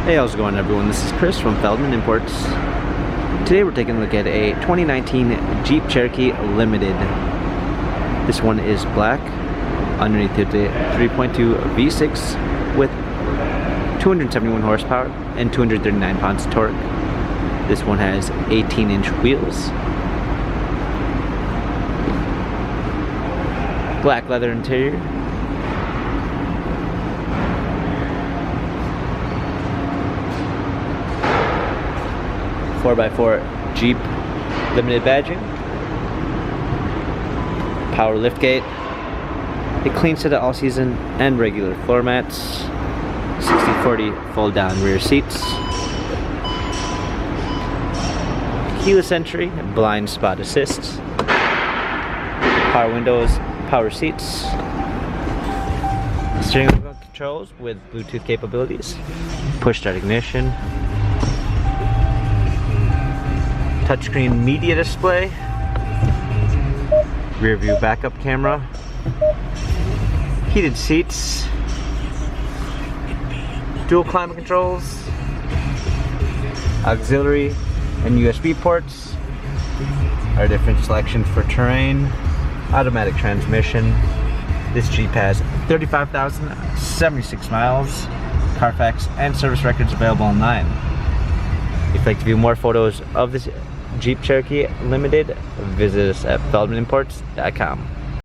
Hey, how's it going everyone? This is Chris from Feldmann Imports. Today we're taking a look at a 2019 Jeep Cherokee Limited. This one is black, underneath it a 3.2 V6 with 271 horsepower and 239 pounds of torque. This one has 18-inch wheels. Black leather interior. Four-by-four Jeep limited badging. Power liftgate. A clean set of all-season and regular floor mats. 60/40 fold-down rear seats. Keyless entry, blind spot assist. Power windows, power seats. Steering wheel controls with Bluetooth capabilities. Push start ignition. Touchscreen media display, rear view backup camera, heated seats, dual climate controls, auxiliary and USB ports, our different selections for terrain, automatic transmission. This Jeep has 35,076 miles, Carfax and service records available online. If you'd like to view more photos of this Jeep Cherokee Limited, visit us at feldmannimports.com.